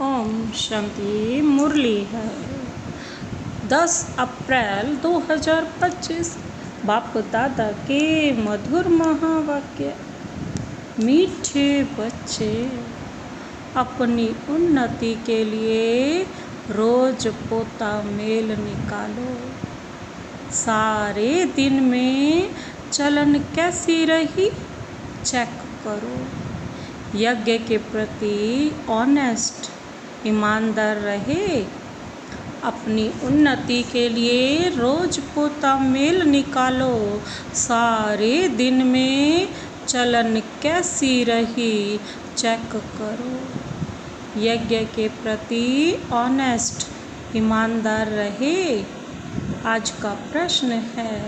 ओम शांति। मुरली है 10 अप्रैल 2025। बाप दादा के मधुर महावाक्य। मीठे बच्चे, अपनी उन्नति के लिए रोज पोता मेल निकालो। सारे दिन में चलन कैसी रही चेक करो। यज्ञ के प्रति ऑनेस्ट, ईमानदार रहे। अपनी उन्नति के लिए रोज पोता मेल निकालो। सारे दिन में चलन कैसी रही चेक करो। यज्ञ के प्रति ऑनेस्ट, ईमानदार रहे। आज का प्रश्न है,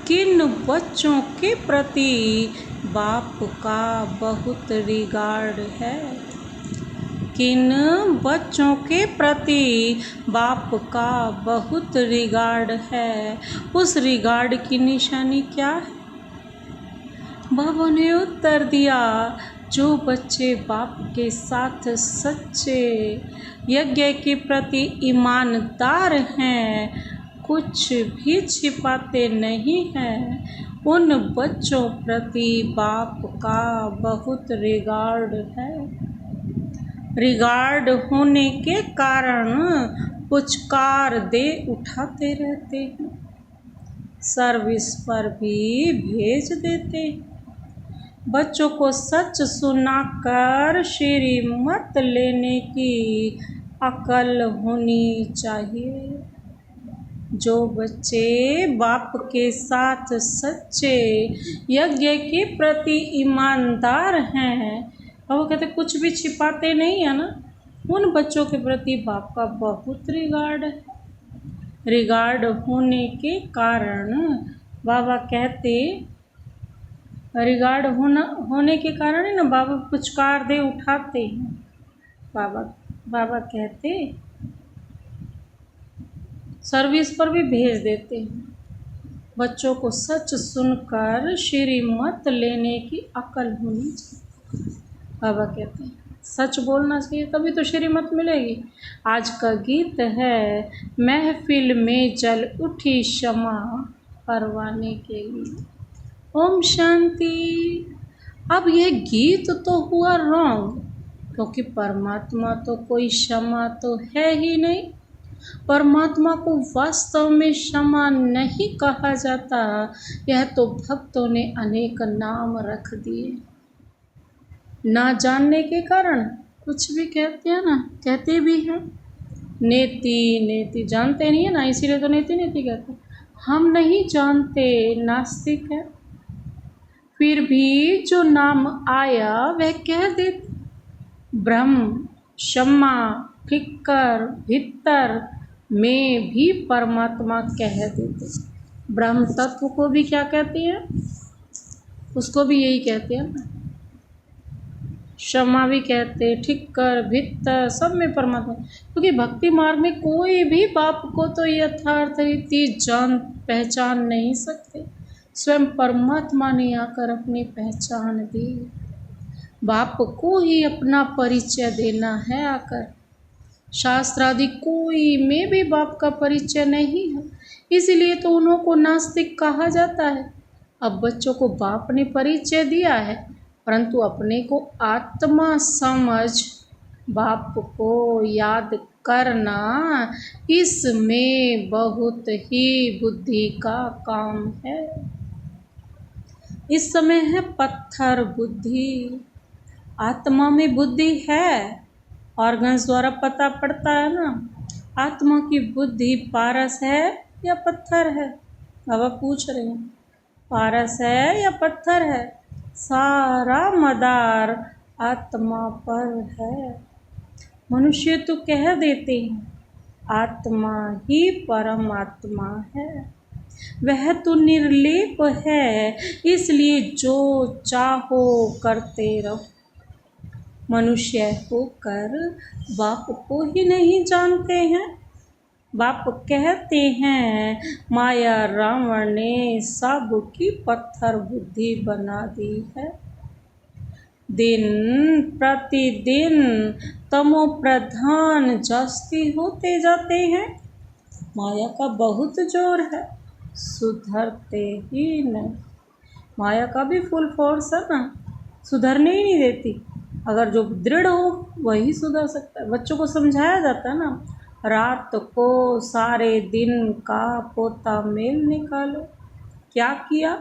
किन बच्चों के प्रति बाप का बहुत रिगार्ड है? किन बच्चों के प्रति बाप का बहुत रिगार्ड है? उस रिगार्ड की निशानी क्या है? बाबा ने उत्तर दिया, जो बच्चे बाप के साथ सच्चे, यज्ञ के प्रति ईमानदार हैं, कुछ भी छिपाते नहीं हैं, उन बच्चों प्रति बाप का बहुत रिगार्ड है। रिगार्ड होने के कारण पुचकार दे उठाते रहते हैं, सर्विस पर भी भेज देते हैं। बच्चों को सच सुनाकर श्रीमत लेने की अकल होनी चाहिए। जो बच्चे बाप के साथ सच्चे, यज्ञ के प्रति ईमानदार हैं, और वो कहते कुछ भी छिपाते नहीं है ना, उन बच्चों के प्रति बाप का बहुत रिगार्ड है। रिगार्ड होने के कारण बाबा कहते, रिगार्ड होने के कारण है ना, बाबा पुचकार दे उठाते हैं। बाबा कहते सर्विस पर भी भेज देते हैं। बच्चों को सच सुनकर श्रीमत लेने की अकल होनी चाहिए। बाबा कहते हैं सच बोलना चाहिए, तभी तो श्रीमत मिलेगी। आज का गीत है, महफिल में जल उठी क्षमा करवाने के लिए। ओम शांति। अब यह गीत तो हुआ रॉन्ग, क्योंकि परमात्मा तो कोई क्षमा तो है ही नहीं। परमात्मा को वास्तव में क्षमा नहीं कहा जाता। यह तो भक्तों ने अनेक नाम रख दिए, ना जानने के कारण कुछ भी कहते हैं ना, कहते भी हैं। नेति नेति जानते नहीं है ना, इसीलिए तो नेति नेति कहते। हम नहीं जानते, नास्तिक है, फिर भी जो नाम आया वह कह देते। ब्रह्म, क्षमा, फिक्कर, भीतर में भी परमात्मा कह देते। ब्रह्म तत्व को भी क्या कहते हैं? उसको भी यही कहते हैं ना। क्षमा भी कहते, ठिक्कर, भीतर, सब में परमात्मा। क्योंकि भक्ति मार्ग में कोई भी बाप को तो यथार्थ रीति जान पहचान नहीं सकते। स्वयं परमात्मा ने आकर अपनी पहचान दी। बाप को ही अपना परिचय देना है आकर। शास्त्र आदि कोई में भी बाप का परिचय नहीं है, इसीलिए तो उन्हों को नास्तिक कहा जाता है। अब बच्चों को बाप ने परिचय दिया है, परंतु अपने को आत्मा समझ बाप को याद करना, इसमें बहुत ही बुद्धि का काम है। इस समय है पत्थर बुद्धि। आत्मा में बुद्धि है, ऑर्गन्स द्वारा पता पड़ता है ना। आत्मा की बुद्धि पारस है या पत्थर है? बाबा पूछ रहे हैं, पारस है या पत्थर है? सारा मदार आत्मा पर है। मनुष्य तो कह देते हैं आत्मा ही परमात्मा है, वह तो निर्लेप है, इसलिए जो चाहो करते रहो। मनुष्य होकर बाप को ही नहीं जानते हैं। बाप कहते हैं, माया रावण ने सबकी पत्थर बुद्धि बना दी है। दिन प्रतिदिन तमो प्रधान जास्ती होते जाते हैं। माया का बहुत जोर है, सुधरते ही नहीं। माया का भी फुल फोर्स है ना, सुधरने ही नहीं देती। अगर जो दृढ़ हो वही सुधर सकता है। बच्चों को समझाया जाता है ना, रात को सारे दिन का पोता मेल निकालो। क्या किया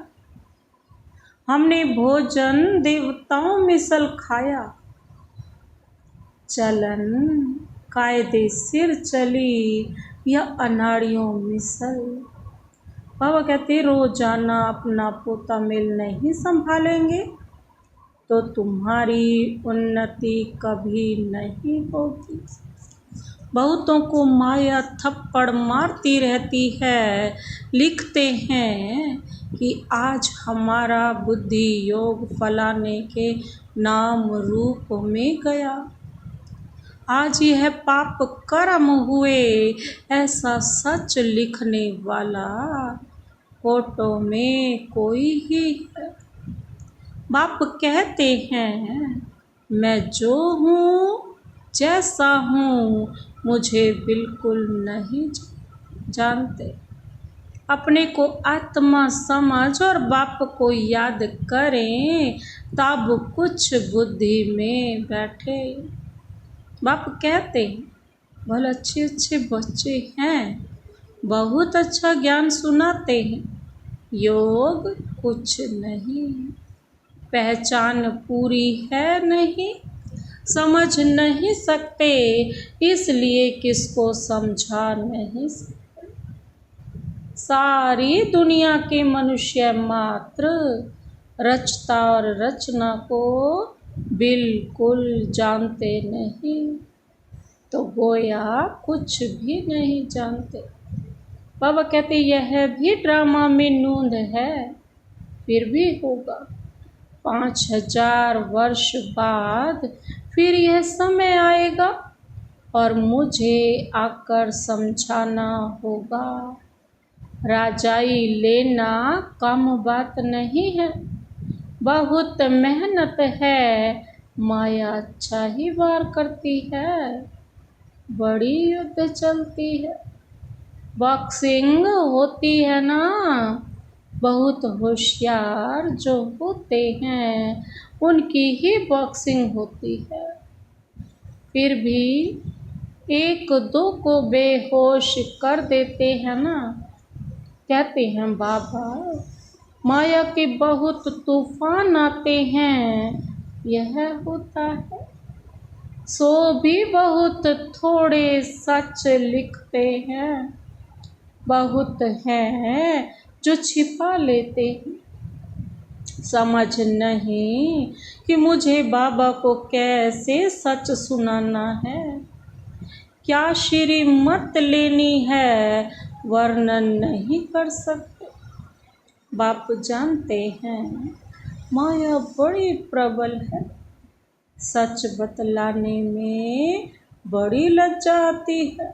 हमने? भोजन देवताओं मिसल खाया, चलन कायदे सिर चली या अनाड़ियों मिसल। बाबा कहते रोजाना अपना पोता मेल नहीं संभालेंगे तो तुम्हारी उन्नति कभी नहीं होगी। बहुतों को माया थप्पड़ मारती रहती है। लिखते हैं कि आज हमारा बुद्धि योग फलाने के नाम रूप में गया, आज यह पाप कर्म हुए, ऐसा सच लिखने वाला फोटो में कोई ही है। बाप कहते हैं मैं जो हूँ जैसा हूँ मुझे बिल्कुल नहीं जानते। अपने को आत्मा समझ और बाप को याद करें तब कुछ बुद्धि में बैठे। बाप कहते हैं भले अच्छे अच्छे बच्चे हैं, बहुत अच्छा ज्ञान सुनाते हैं, योग कुछ नहीं, पहचान पूरी है नहीं, समझ नहीं सकते इसलिए किसको समझा नहीं सकते। सारी दुनिया के मनुष्य मात्र रचता और रचना को बिल्कुल जानते नहीं, तो गोया कुछ भी नहीं जानते। बाबा कहते यह भी ड्रामा में नूंद है, फिर भी होगा 5000 वर्ष बाद फिर यह समय आएगा और मुझे आकर समझाना होगा। राजाई लेना कम बात नहीं है, बहुत मेहनत है, माया अच्छा ही वार करती है, बड़ी युद्ध चलती है। बॉक्सिंग होती है ना, बहुत होशियार जो होते हैं उनकी ही बॉक्सिंग होती है, फिर भी एक दो को बेहोश कर देते हैं ना। कहते हैं बाबा माया के बहुत तूफान आते हैं, यह होता है। सो भी बहुत थोड़े सच लिखते हैं, बहुत हैं जो छिपा लेते हैं। समझ नहीं कि मुझे बाबा को कैसे सच सुनाना है, क्या श्रीमत लेनी है, वर्णन नहीं कर सकते। बाप जानते हैं माया बड़ी प्रबल है, सच बतलाने में बड़ी लज्जा आती है।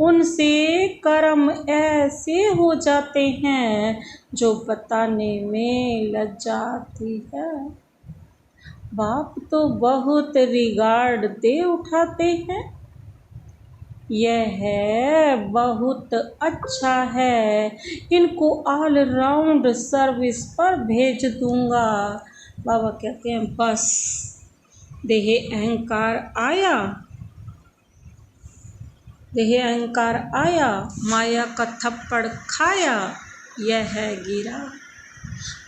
उनसे कर्म ऐसे हो जाते हैं जो बताने में लज्जा आती है। बाप तो बहुत रिगार्ड दे उठाते हैं, यह है बहुत अच्छा है, इनको ऑल राउंड सर्विस पर भेज दूंगा। बाबा कहते हैं बस देह अहंकार आया, देह अहंकार आया, माया का थप्पड़ खाया, यह है गिरा।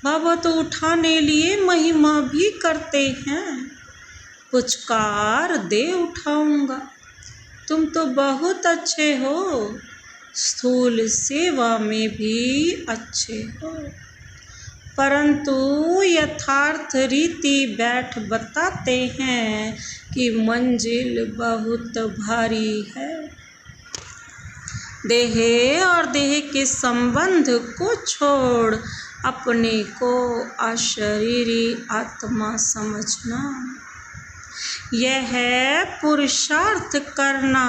बाबा तो उठाने लिए महिमा भी करते हैं, पुचकार दे उठाऊंगा। तुम तो बहुत अच्छे हो, स्थूल सेवा में भी अच्छे हो, परंतु यथार्थ रीति बैठ बताते हैं कि मंजिल बहुत भारी है। देह और देह के संबंध को छोड़ अपने को अशरीरी आत्मा समझना, यह है पुरुषार्थ करना।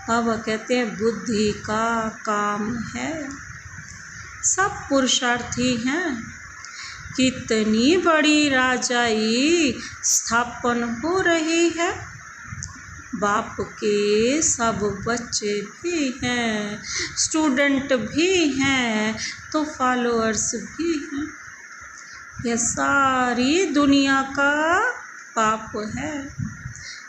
बाबा कहते हैं बुद्धि का काम है, सब पुरुषार्थी हैं, कितनी बड़ी राजाई स्थापन हो रही है। बाप के सब बच्चे भी हैं, स्टूडेंट भी हैं, तो फॉलोअर्स भी हैं। यह सारी दुनिया का बाप है।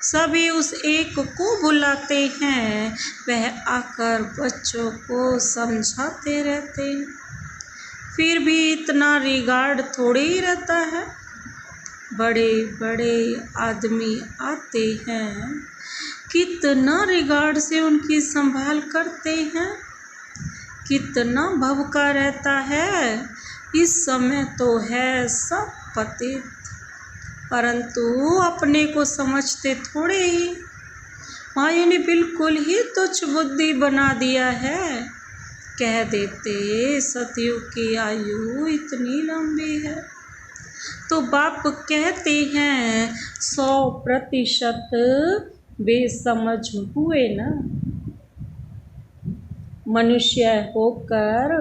सभी उस एक को बुलाते हैं, वह आकर बच्चों को समझाते रहते हैं। फिर भी इतना रिगार्ड थोड़ी ही रहता है। बड़े बड़े आदमी आते हैं, कितना रिगार्ड से उनकी संभाल करते हैं, कितना भवका रहता है। इस समय तो है सब पतित, परंतु अपने को समझते थोड़े ही। माया ने बिल्कुल ही तुच्छ बुद्धि बना दिया है। कह देते सतयुग की आयु इतनी लंबी है, तो बाप कहते हैं 100% बेसमझ हुए ना। मनुष्य होकर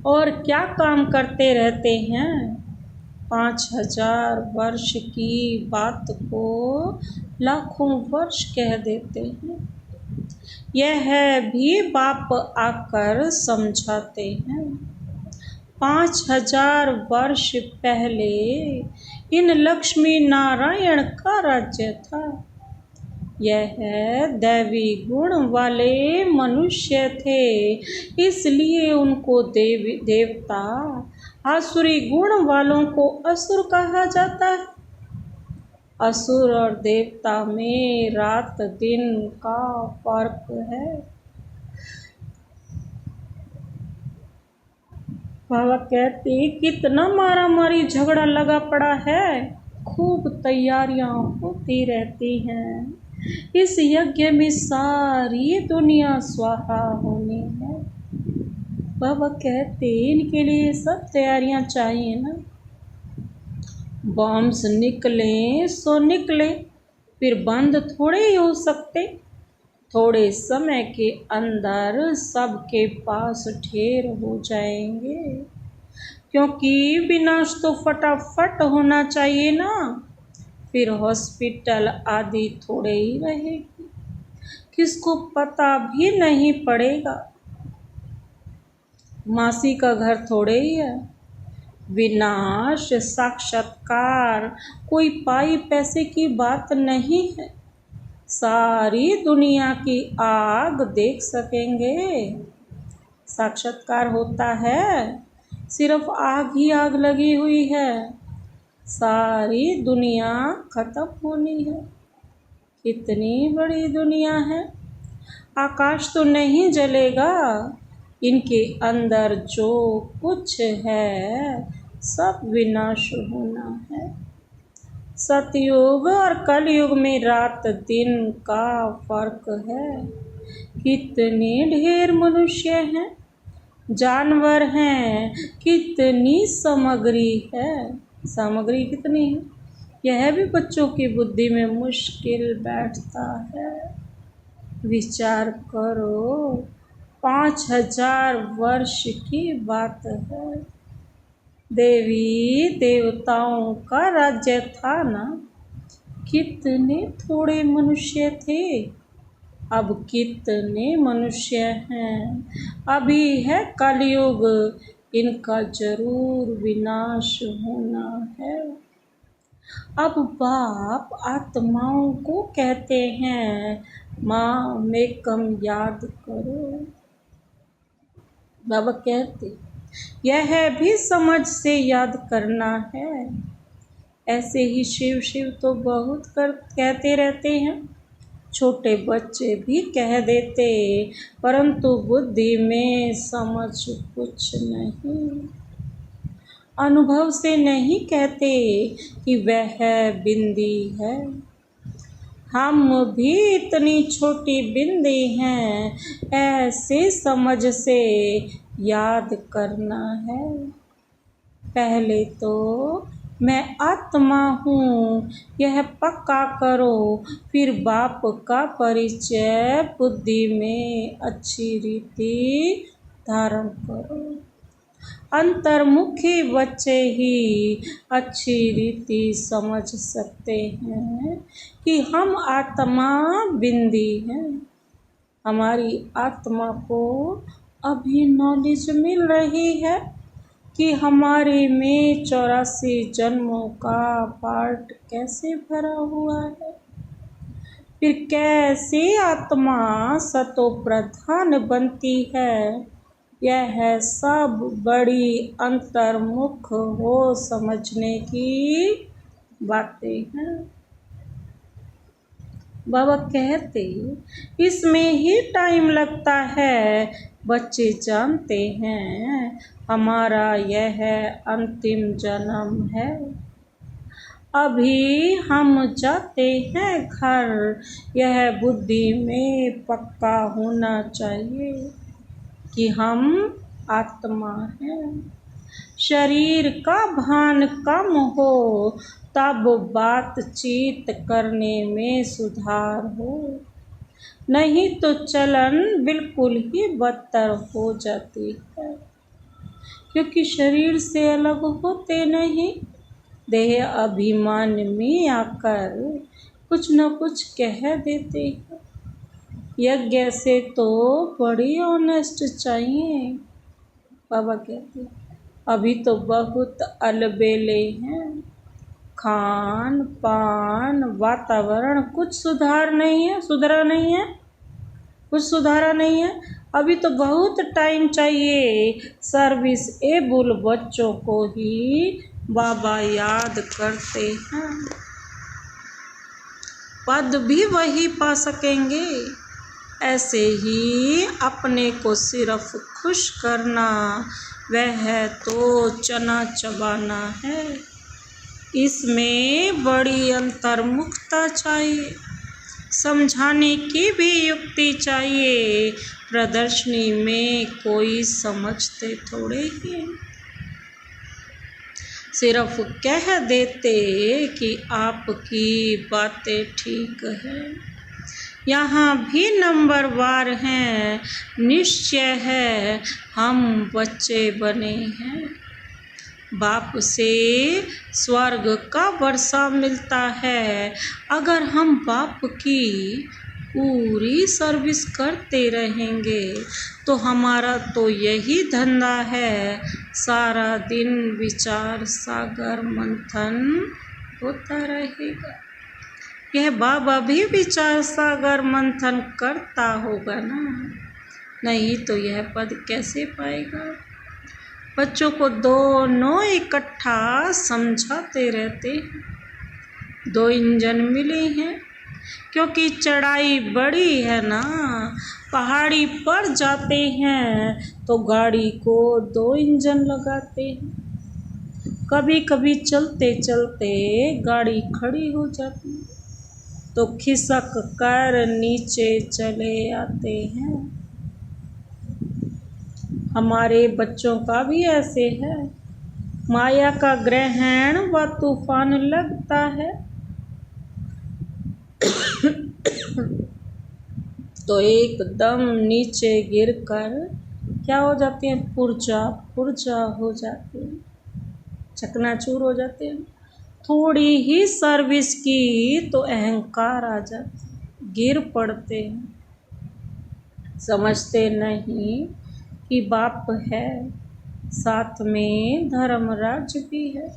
और क्या काम करते रहते हैं। 5000 वर्ष की बात को लाखों वर्ष कह देते हैं। यह भी बाप आकर समझाते हैं। 5000 वर्ष पहले इन लक्ष्मी नारायण का राज्य था। यह दैवी गुण वाले मनुष्य थे, इसलिए उनको देवता, आसुरी गुण वालों को असुर कहा जाता है। असुर और देवता में रात दिन का फर्क है। बाबा कहते कितना मारा मारी झगड़ा लगा पड़ा है, खूब तैयारियां होती रहती हैं। इस यज्ञ में सारी दुनिया स्वाहा होनी है। बाबा कहते इनके लिए सब तैयारियां चाहिए ना। बॉम्ब्स निकले सो निकले, फिर बंद थोड़े ही हो सकते। थोड़े समय के अंदर सबके पास ढेर हो जाएंगे, क्योंकि विनाश तो फटाफट होना चाहिए ना। फिर हॉस्पिटल आदि थोड़े ही रहेगी, किसको पता भी नहीं पड़ेगा। मासी का घर थोड़े ही है। विनाश साक्षात्कार कोई पाई पैसे की बात नहीं है। सारी दुनिया की आग देख सकेंगे। साक्षात्कार होता है, सिर्फ आग ही आग लगी हुई है। सारी दुनिया खत्म होनी है। कितनी बड़ी दुनिया है। आकाश तो नहीं जलेगा, इनके अंदर जो कुछ है सब विनाश होना है। सतयुग और कलयुग में रात दिन का फर्क है। कितने ढेर मनुष्य हैं, जानवर हैं, कितनी सामग्री है। सामग्री कितनी है, यह भी बच्चों की बुद्धि में मुश्किल बैठता है। विचार करो, 5000 वर्ष की बात है। देवी देवताओं का राज्य था ना। कितने थोड़े मनुष्य थे, अब कितने मनुष्य हैं। अभी है कलयुग, इनका जरूर विनाश होना है। अब बाप आत्माओं को कहते हैं माँ में कम याद करो। बाबा कहते यह भी समझ से याद करना है। ऐसे ही शिव शिव तो बहुत कहते रहते हैं, छोटे बच्चे भी कह देते, परंतु बुद्धि में समझ कुछ नहीं। अनुभव से नहीं कहते कि वह बिंदी है। हम भी इतनी छोटी बिंदी हैं, ऐसे समझ से याद करना है। पहले तो मैं आत्मा हूँ यह पक्का करो, फिर बाप का परिचय बुद्धि में अच्छी रीति धारण करो। अंतर्मुखी बच्चे ही अच्छी रीति समझ सकते हैं कि हम आत्मा बिंदी हैं। हमारी आत्मा को अभी नॉलेज मिल रही है कि हमारे में 84 जन्मों का पार्ट कैसे भरा हुआ है, फिर कैसे आत्मा सतो प्रधान बनती है। यह सब बड़ी अंतर्मुख हो समझने की बातें हैं। बाबा कहते इसमें ही टाइम लगता है। बच्चे जानते हैं हमारा यह अंतिम जन्म है। अभी हम जाते हैं घर, यह बुद्धि में पक्का होना चाहिए कि हम आत्मा हैं। शरीर का भान कम हो तब बातचीत करने में सुधार हो, नहीं तो चलन बिल्कुल ही बदतर हो जाती है। क्योंकि शरीर से अलग होते नहीं, देह अभिमान में आकर कुछ न कुछ कह देते हैं। यज्ञ से तो बड़ी ऑनेस्ट चाहिए। बाबा कहते हैं अभी तो बहुत अलबेले हैं। खान पान वातावरण कुछ सुधारा नहीं है, कुछ सुधारा नहीं है। अभी तो बहुत टाइम चाहिए। सर्विस एबल बच्चों को ही बाबा याद करते हैं, पद भी वही पा सकेंगे। ऐसे ही अपने को सिर्फ खुश करना, वह तो चना चबाना है। इसमें बड़ी अंतर्मुखता चाहिए, समझाने की भी युक्ति चाहिए। प्रदर्शनी में कोई समझते थोड़े ही, सिर्फ कह देते कि आपकी बातें ठीक है। यहाँ भी नंबरवार हैं। निश्चय है हम बच्चे बने हैं। बाप से स्वर्ग का वर्षा मिलता है। अगर हम बाप की पूरी सर्विस करते रहेंगे तो हमारा तो यही धंधा है। सारा दिन विचार सागर मंथन होता रहेगा। यह बाबा भी विचार सागर मंथन करता होगा ना, नहीं तो यह पद कैसे पाएगा। बच्चों को दोनों इकट्ठा समझाते रहते हैं। 2 इंजन मिले हैं क्योंकि चढ़ाई बड़ी है ना। पहाड़ी पर जाते हैं तो गाड़ी को 2 इंजन लगाते हैं। कभी कभी चलते चलते गाड़ी खड़ी हो जाती है तो खिसक कर नीचे चले आते हैं। हमारे बच्चों का भी ऐसे है। माया का ग्रहण व तूफान लगता है तो एकदम नीचे गिरकर क्या हो जाते हैं, पुर्जा हो जाते हैं, चकनाचूर हो जाते हैं। थोड़ी ही सर्विस की तो अहंकार आ जाता, गिर पड़ते हैं। समझते नहीं कि बाप है, साथ में धर्मराज भी है।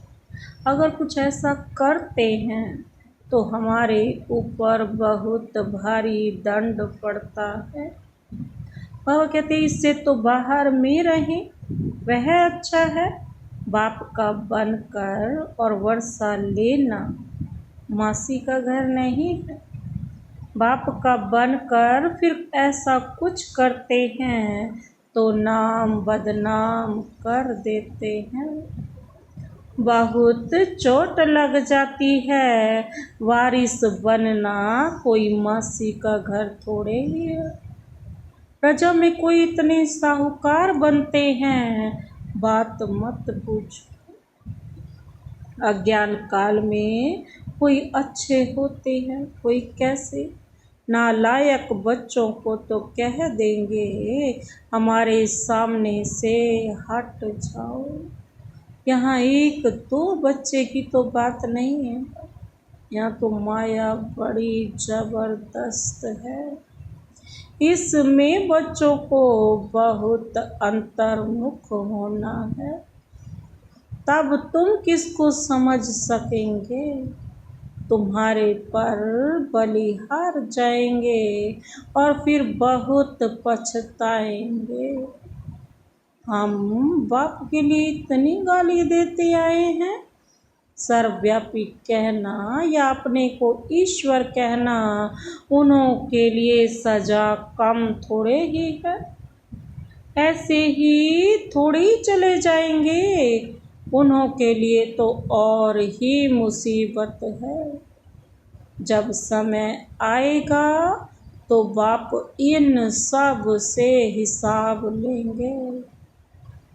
अगर कुछ ऐसा करते हैं तो हमारे ऊपर बहुत भारी दंड पड़ता है। बाबा कहते इससे तो बाहर में रहें, वह अच्छा है। बाप का बनकर और वर्षा लेना मासी का घर नहीं है। बाप का बनकर फिर ऐसा कुछ करते हैं तो नाम बदनाम कर देते हैं। बहुत चोट लग जाती है। वारिस बनना कोई मासी का घर थोड़े ही है। प्रजा में कोई इतने साहूकार बनते हैं, बात मत पूछो। अज्ञान काल में कोई अच्छे होते हैं, कोई कैसे। नालायक बच्चों को तो कह देंगे हमारे सामने से हट जाओ। यहाँ एक दो बच्चे की तो बात नहीं है, यहाँ तो माया बड़ी जबरदस्त है। इसमें बच्चों को बहुत अंतर्मुख होना है, तब तुम किसको समझ सकेंगे। तुम्हारे पर बलिहार जाएंगे और फिर बहुत पछताएंगे। हम बाप के लिए इतनी गाली देते आए हैं, सर्वव्यापी कहना या अपने को ईश्वर कहना उन्हों के लिए सजा कम थोड़े ही है। ऐसे ही थोड़े ही चले जाएंगे, उन्हों के लिए तो और ही मुसीबत है। जब समय आएगा तो बाप इन सब से हिसाब लेंगे।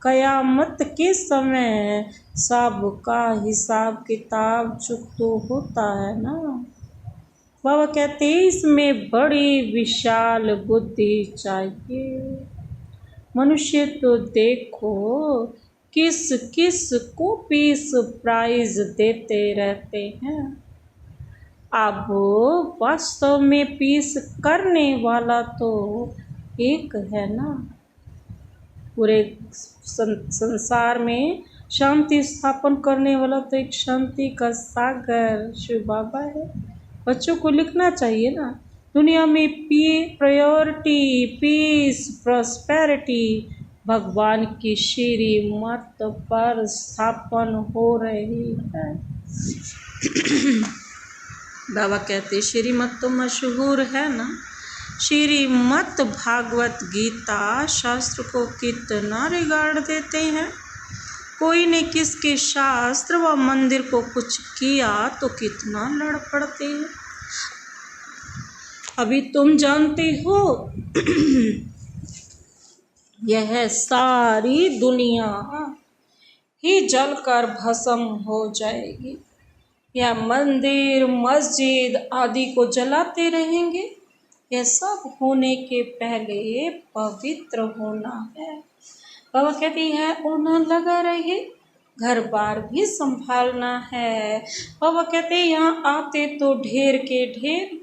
कयामत के समय सबका हिसाब किताब चुकतो होता है ना। बाबा कहते हैं इसमें बड़ी विशाल बुद्धि चाहिए। मनुष्य तो देखो किस किस को पीस प्राइज देते रहते हैं। अब वास्तव में पीस करने वाला तो एक है ना। पूरे संसार में शांति स्थापन करने वाला तो एक शांति का सागर शिव बाबा है। बच्चों को लिखना चाहिए ना, दुनिया में प्रायोरिटी पीस प्रॉस्पेरिटी भगवान की श्रीमत पर स्थापन हो रही है। बाबा कहते श्रीमत तो मशहूर है ना। श्रीमत भागवत गीता शास्त्र को कितना रिगार्ड देते हैं। कोई ने किसके शास्त्र व मंदिर को कुछ किया तो कितना लड़ पड़ते हैं। अभी तुम जानते हो यह सारी दुनिया ही जलकर भस्म हो जाएगी। यह मंदिर मस्जिद आदि को जलाते रहेंगे। यह सब होने के पहले पवित्र होना है। बाबा कहती है होना लगा रहे, घर बार भी संभालना है। बाबा कहते यहाँ आते तो ढेर के ढेर,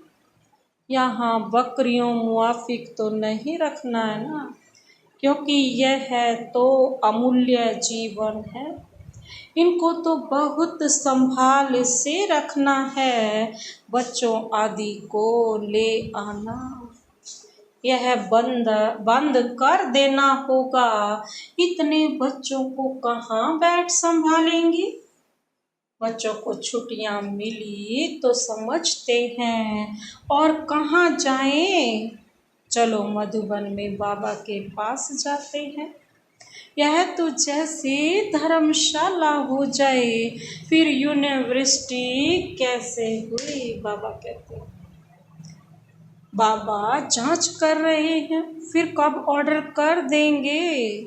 यहाँ बकरियों मुआफिक तो नहीं रखना है ना, क्योंकि यह है तो अमूल्य जीवन है। इनको तो बहुत संभाल से रखना है। बच्चों आदि को ले आना, यह बंद कर देना होगा। इतने बच्चों को कहाँ बैठ संभालेंगी। बच्चों को छुट्टियां मिली तो समझते हैं और कहाँ जाएं। चलो मधुबन में बाबा के पास जाते हैं। यह तो जैसे धर्मशाला हो जाए, फिर यूनिवर्सिटी कैसे हुई। बाबा कहते हैं बाबा जांच कर रहे हैं, फिर कब ऑर्डर कर देंगे।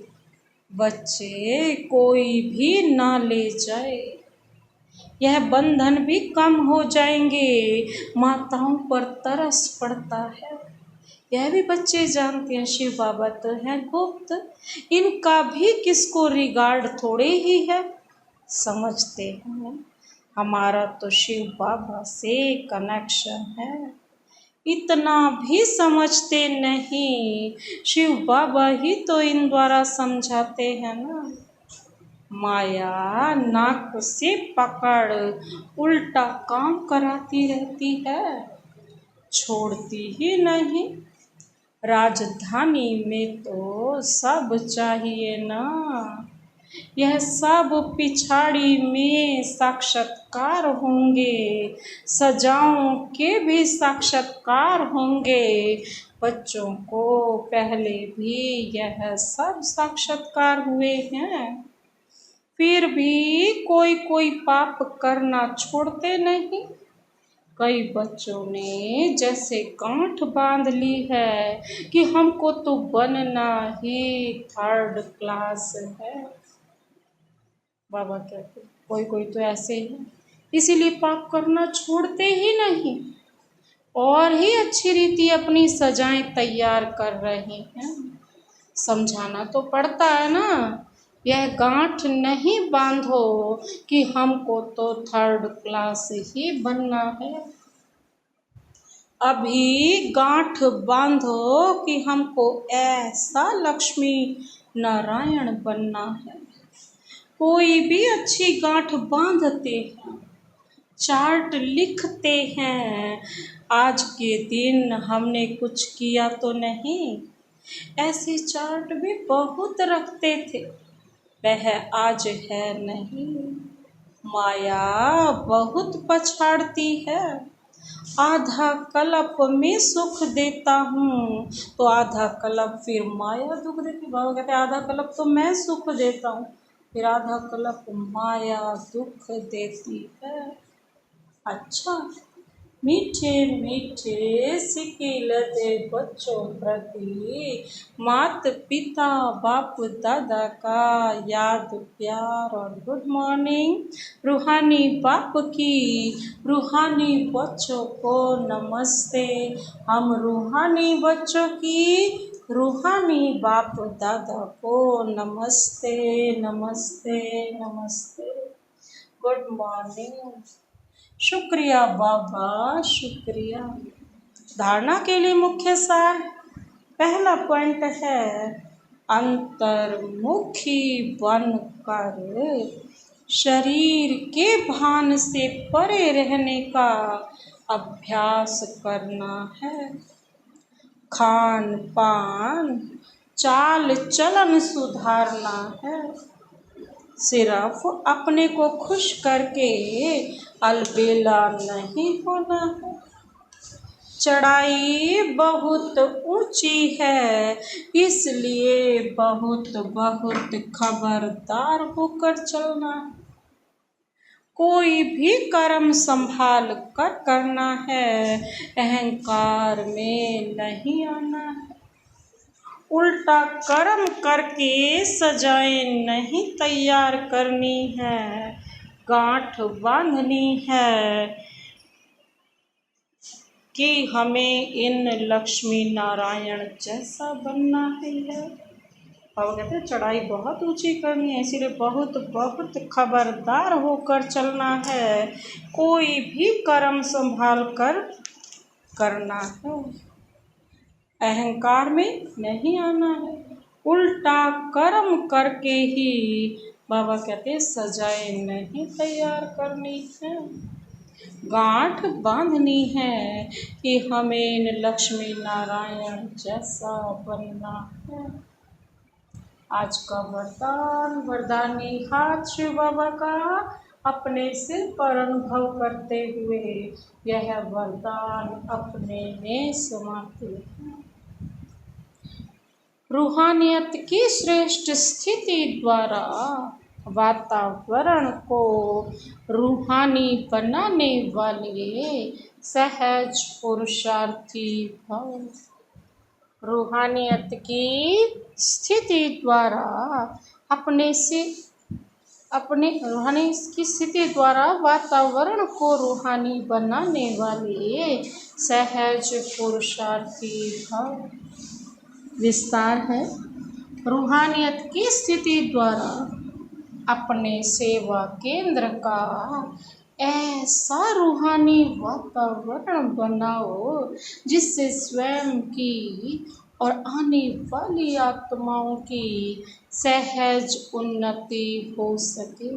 बच्चे कोई भी ना ले जाए, यह बंधन भी कम हो जाएंगे। माताओं पर तरस पड़ता है, यह भी बच्चे जानते हैं। शिव बाबा तो है गुप्त, इनका भी किसको रिगार्ड थोड़े ही है। समझते हैं हमारा तो शिव बाबा से कनेक्शन है, इतना भी समझते नहीं। शिव बाबा ही तो इन द्वारा समझाते हैं ना। माया नाक से पकड़ उल्टा काम कराती रहती है, छोड़ती ही नहीं। राजधानी में तो सब चाहिए ना, यह सब पिछाड़ी में साक्षात्कार होंगे, सजाओं के भी साक्षात्कार होंगे। बच्चों को पहले भी यह सब साक्षात्कार हुए हैं, फिर भी कोई कोई पाप करना छोड़ते नहीं। कई बच्चों ने जैसे गांठ बांध ली है कि हमको तो बनना ही थर्ड क्लास है। बाबा कहते कोई कोई तो ऐसे ही, इसीलिए पाप करना छोड़ते ही नहीं। और ही अच्छी रीति अपनी सजाएं तैयार कर रहे हैं। समझाना तो पड़ता है ना, यह गांठ नहीं बांधो कि हमको तो थर्ड क्लास ही बनना है। अभी गांठ बांधो कि हमको ऐसा लक्ष्मी नारायण बनना है। कोई भी अच्छी गांठ बांधते हैं, चार्ट लिखते हैं, आज के दिन हमने कुछ किया तो नहीं। ऐसे चार्ट भी बहुत रखते थे, वह आज है नहीं। माया बहुत पछाड़ती है, आधा कल्प में सुख देता हूँ तो आधा कल्प फिर माया दुख देती। बाबा कहते आधा कल्प तो मैं सुख देता हूँ, फिर आधा कल्प माया दुख देती है। अच्छा, मीठे मीठे सिकिल दे बच्चों प्रति मात पिता बाप दादा का याद प्यार और गुड मॉर्निंग। रूहानी बाप की रूहानी बच्चों को नमस्ते। हम रूहानी बच्चों की रूहानी बाप दादा को नमस्ते नमस्ते नमस्ते। Good morning. शुक्रिया बाबा, शुक्रिया। धारणा के लिए मुख्य सार, पहला पॉइंट है अंतर्मुखी बनकर शरीर के भान से परे रहने का अभ्यास करना है। खान पान चाल चलन सुधारना है। सिर्फ अपने को खुश करके अलबेला नहीं होना है। चढ़ाई बहुत ऊंची है, इसलिए बहुत बहुत खबरदार होकर चलना है। कोई भी कर्म संभाल कर करना है, अहंकार में नहीं आना है। उल्टा कर्म करके सजाएं नहीं तैयार करनी है, गांठ बांधनी है कि हमें इन लक्ष्मी नारायण जैसा बनना है। बाबा कहते हैं चढ़ाई बहुत ऊंची करनी है, इसीलिए बहुत बहुत खबरदार होकर चलना है। कोई भी कर्म संभाल कर करना है, अहंकार में नहीं आना है। उल्टा कर्म करके ही बाबा कहते सजाए नहीं तैयार करनी है, गांठ बांधनी है कि हमें इन लक्ष्मी नारायण जैसा बनना है। आज का वरदान, वरदानी हाथ शिव बाबा का अपने सिर पर अनुभव करते हुए यह वरदान अपने में समाते हैं। रूहानियत की श्रेष्ठ स्थिति द्वारा वातावरण को रूहानी बनाने वाले सहज पुरुषार्थी भव। रूहानियत की स्थिति द्वारा अपने रूहानी की स्थिति द्वारा वातावरण को रूहानी बनाने वाले सहज पुरुषार्थी भव। विस्तार है, रूहानियत की स्थिति द्वारा अपने सेवा केंद्र का ऐसा रूहानी वातावरण बनाओ जिससे स्वयं की और आने वाली आत्माओं की सहज उन्नति हो सके।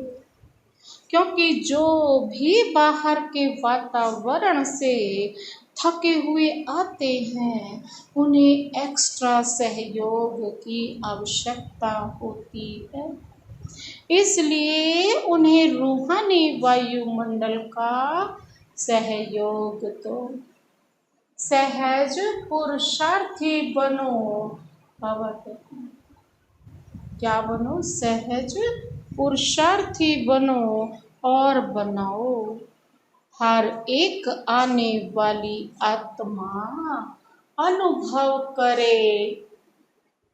क्योंकि जो भी बाहर के वातावरण से थके हुए आते हैं, उन्हें एक्स्ट्रा सहयोग की आवश्यकता होती है। इसलिए उन्हें रूहानी वायुमंडल का सहयोग दो। सहज पुरुषार्थी बनो। बाबा कहते हैं क्या बनो? सहज पुरुषार्थी बनो और बनाओ हर एक आने वाली आत्मा अनुभव करे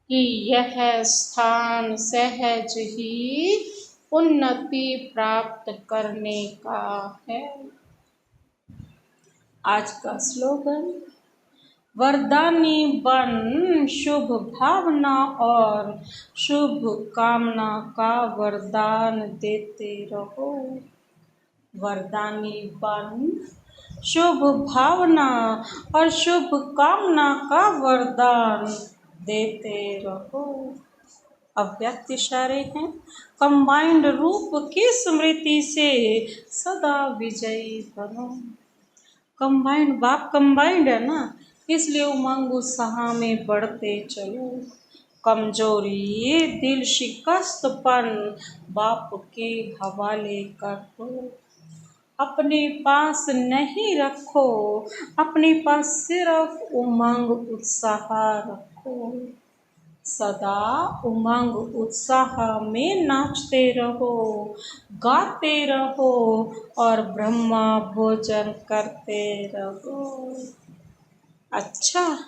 कि यह स्थान सहज ही उन्नति प्राप्त करने का है। आज का स्लोगन, वरदानी बन शुभ भावना और शुभ कामना का वरदान देते रहो। वरदानी बन शुभ भावना और शुभ कामना का वरदान देते रहो। अव्यक्त इशारे हैं, कंबाइंड रूप की स्मृति से सदा विजयी बनो। कंबाइंड बाप कंबाइंड है ना, इसलिए उमंग उत्साह में बढ़ते चलो। कमजोरी दिल शिकस्तपन बाप के हवाले कर दो। अपने पास नहीं रखो, अपने पास सिर्फ उमंग उत्साह रखो। सदा उमंग उत्साह में नाचते रहो, गाते रहो और ब्रह्मा भोजन करते रहो। अच्छा।